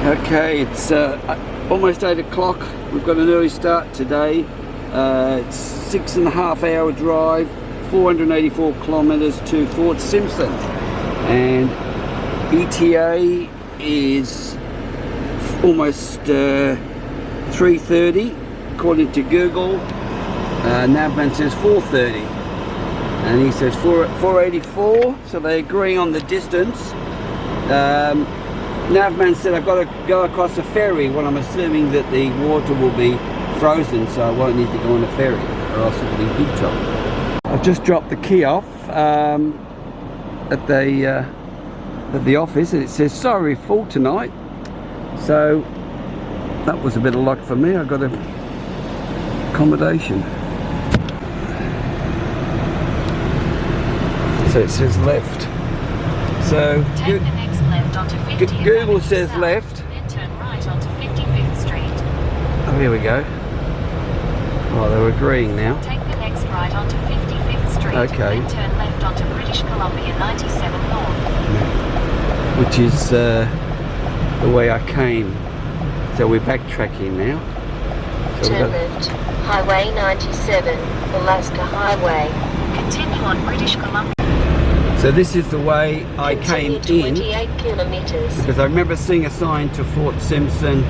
Okay, it's almost 8 o'clock. We've got an early start today. It's 6.5 hour drive, 484 kilometers to Fort Simpson, and ETA is almost 3:30 according to Google. Navman says 4:30 and he says 484, so they agree on the distance. Navman said I've got to go across a ferry. Well, I'm assuming that the water will be frozen, so I won't need to go on a ferry, or else it'll be big trouble. I've just dropped the key off at the office, and it says sorry, full tonight. So that was a bit of luck for me. I got a accommodation. So it says left. So take the next left onto 50th Google says south, left. Then turn right onto 55th Street. Oh, here we go. Oh, they're agreeing now. Take the next right onto 55th Street. Okay. Then turn left onto British Columbia 97 North. Which is the way I came. So we're backtracking now. So turn left. Highway 97, Alaska Highway. Continue on British Columbia. So this is the way I came in, 28 kilometers. because I remember seeing a sign to Fort Simpson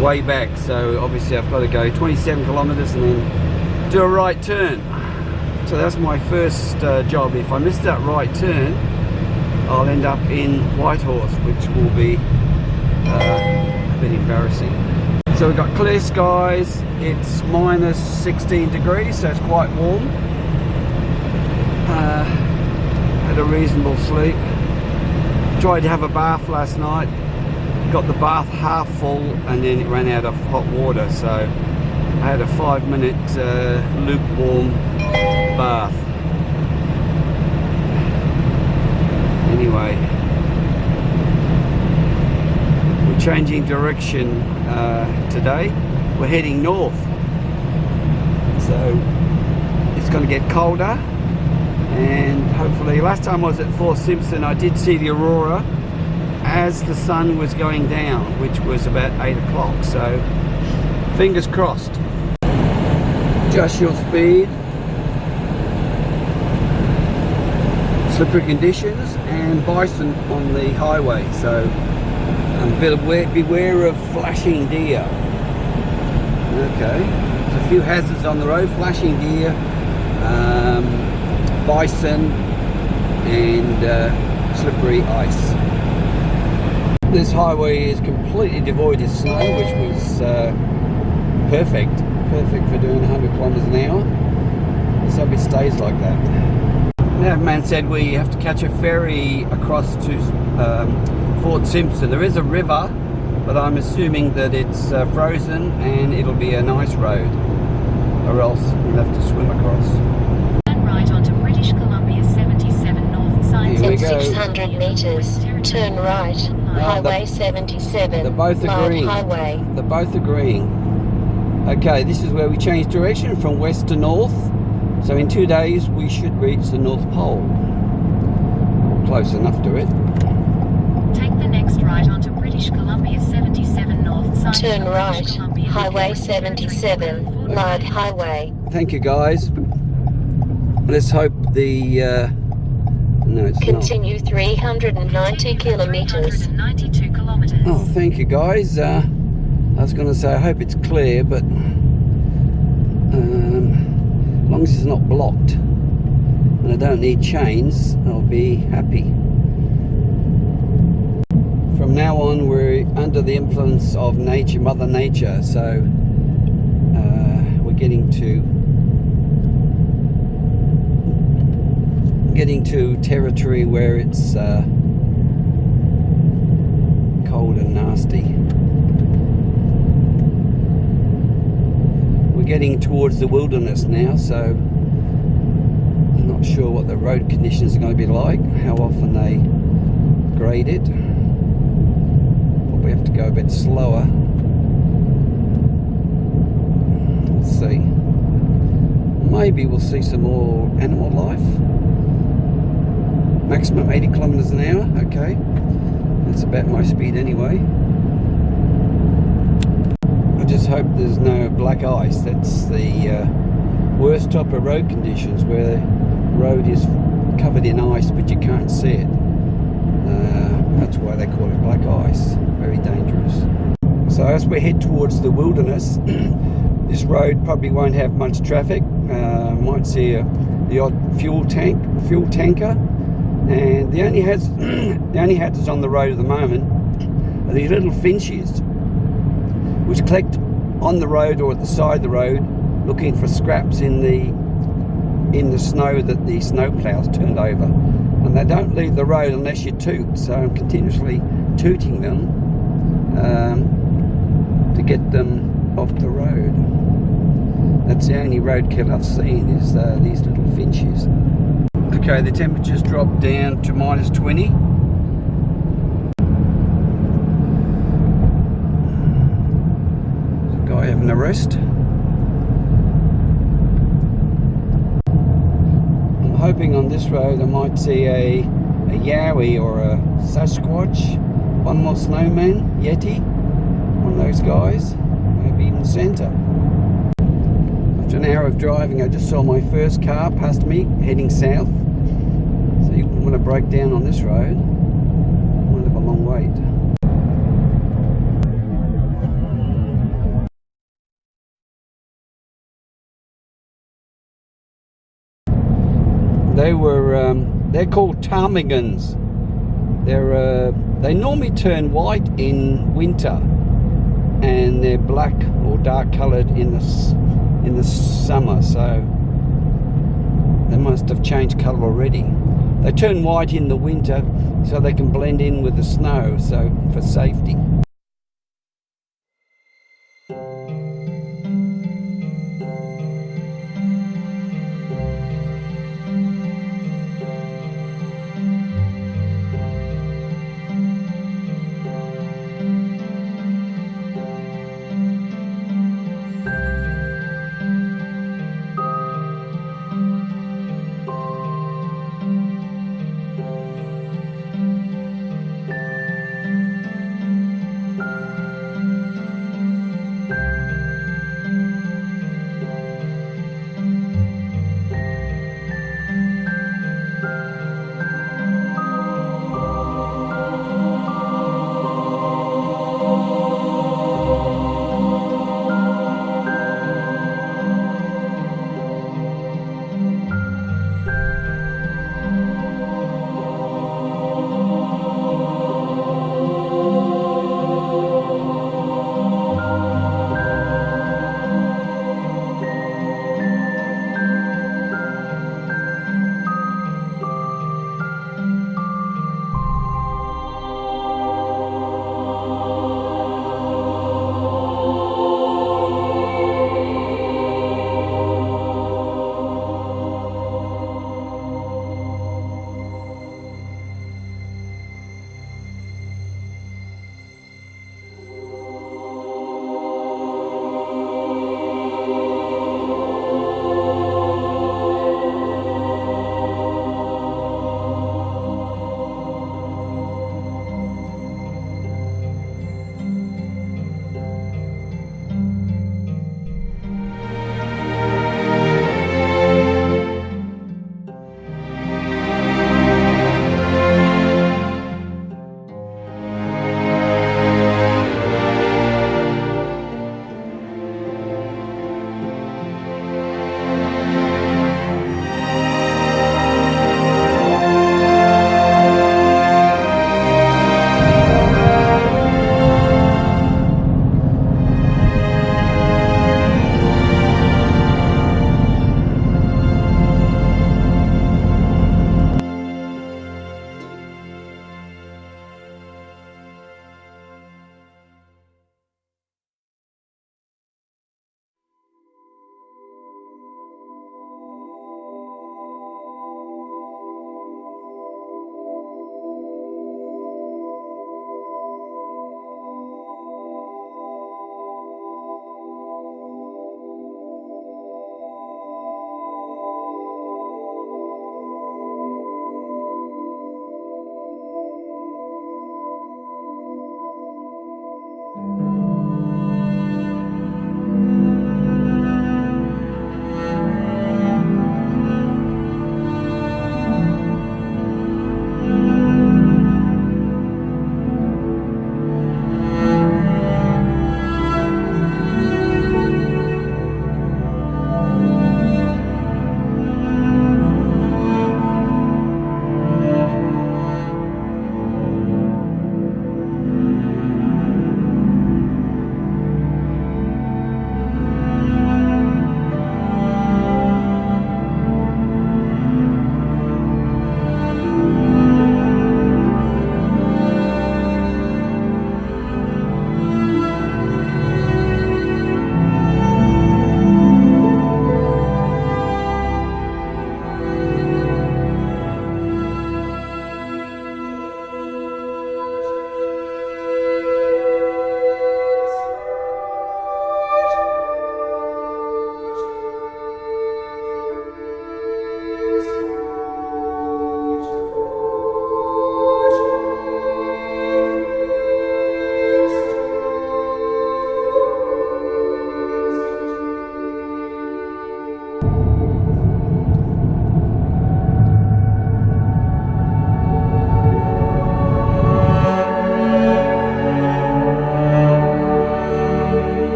way back. So obviously I've got to go 27 kilometers and then do a right turn. So that's my first job. If I miss that right turn, I'll end up in Whitehorse, which will be a bit embarrassing. So we've got clear skies. It's minus 16 degrees, so it's quite warm. Had a reasonable sleep. Tried to have a bath last night. Got the bath half full and then it ran out of hot water, so I had a 5-minute lukewarm bath. Anyway, we're changing direction today. We're heading north, so it's going to get colder. And hopefully, last time I was at Fort Simpson, I did see the aurora as the sun was going down, which was about 8 o'clock. So fingers crossed. Adjust your speed. Slippery conditions and bison on the highway, so beware of flashing deer. Okay, there's a few hazards on the road: flashing deer, bison, and slippery ice. This highway is completely devoid of snow, which was perfect for doing 100 kilometers an hour. Let's hope it stays like that. That man said we have to catch a ferry across to Fort Simpson. There is a river, but I'm assuming that it's frozen and it'll be a nice road, or else we'll have to swim across. Turn right onto British Columbia 77 North. Signs Here we In go. 600 meters, turn right. Highway 77, They're both agreeing. Highway. They're both agreeing. Okay, this is where we change direction from west to north. So in 2 days we should reach the North Pole. Close enough to it. take the next right onto British Columbia 77 North. Signs Turn for right. British Columbia Highway 77. 77, Light Highway. Thank you, guys. Let's hope the no, it's Continue 390 kilometers. 392 kilometers. not. Oh, thank you, guys. I was going to say I hope it's clear, but as long as it's not blocked and I don't need chains, I'll be happy. From now on, we're under the influence of nature, Mother Nature, so we're getting to territory where it's cold and nasty. We're getting towards the wilderness now, so I'm not sure what the road conditions are going to be like, how often they grade it. Probably have to go a bit slower. Let's see. Maybe we'll see some more animal life. Maximum 80 kilometers an hour. Okay, that's about my speed anyway. I just hope there's no black ice. That's the worst type of road conditions, where the road is covered in ice but you can't see it. That's why they call it black ice. Very dangerous. So as we head towards the wilderness, this road probably won't have much traffic. Might see the odd fuel tanker, and the only hazards on the road at the moment are these little finches, which collect on the road or at the side of the road, looking for scraps in the snow that the snow plows turned over, and they don't leave the road unless you toot. So I'm continuously tooting them to get them off the road. That's the only roadkill I've seen, is these little finches. Okay, the temperature's dropped down to -20. There's a guy having a rest. I'm hoping on this road I might see a yowie or a Sasquatch, one more snowman, Yeti, one of those guys, maybe even Santa. After an hour of driving, I just saw my first car past me heading south. So you wouldn't want to break down on this road. Might have a long wait. They're called ptarmigans. They normally turn white in winter, and they're black or dark coloured in the summer. So they must have changed colour already. They turn white in the winter so they can blend in with the snow, so for safety.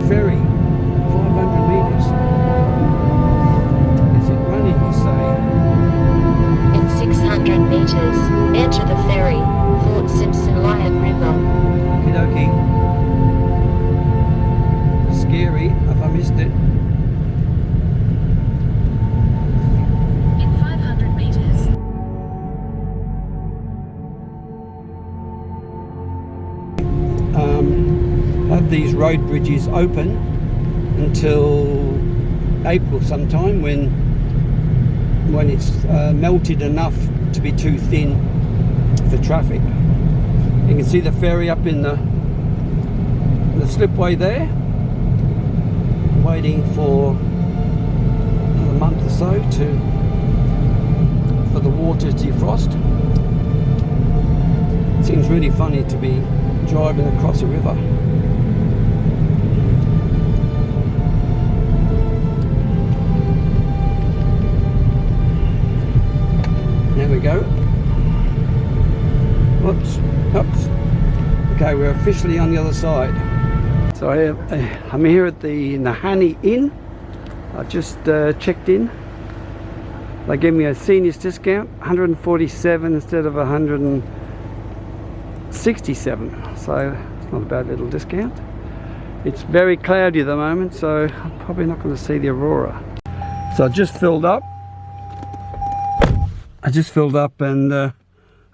ferry, 500 metres. Is it running, you say? In 600 meters, enter the ferry, Fort Simpson Yukon. Okie dokie. Scary if I missed it. In 500 meters. Have these road bridges open until April sometime when it's melted enough to be too thin for traffic. You can see the ferry up in the slipway there, waiting for another month or so for the water to defrost. It seems really funny to be driving across a river. There we go. Oops. Okay, we're officially on the other side. So I'm here at the Nahani Inn. I've just checked in. They gave me a seniors discount, 147 instead of 167. So it's not a bad little discount. It's very cloudy at the moment, so I'm probably not going to see the aurora. So I just filled up. And I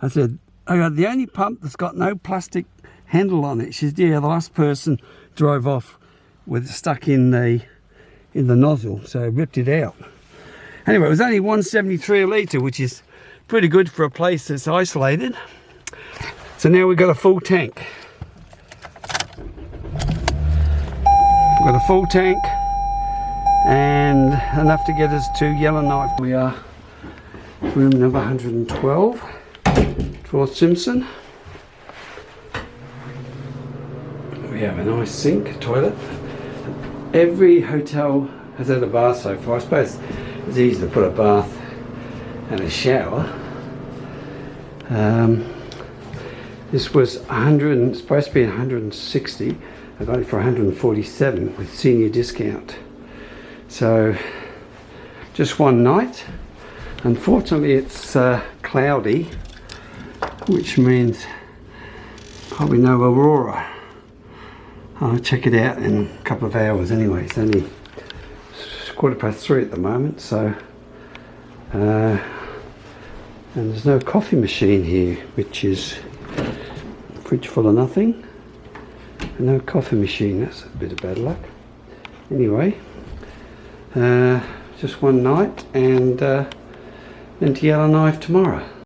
said, I got the only pump that's got no plastic handle on it. She said, yeah, the last person drove off with it stuck in the nozzle, so I ripped it out. Anyway, it was only 173 a litre, which is pretty good for a place that's isolated. So now we've got a full tank. We've got a full tank and enough to get us to Yellowknife. We are room number 112, Fort Simpson. We have a nice sink, a toilet. Every hotel has had a bath so far. I suppose it's easy to put a bath and a shower. This was supposed to be 160. I got it for 147 with senior discount. So just one night. Unfortunately, it's cloudy, which means probably no aurora. I'll check it out in a couple of hours anyway. It's only 3:15 at the moment, so and there's no coffee machine here, which is fridge full of nothing. No coffee machine, that's a bit of bad luck. Anyway, just one night, and then to Yellowknife tomorrow.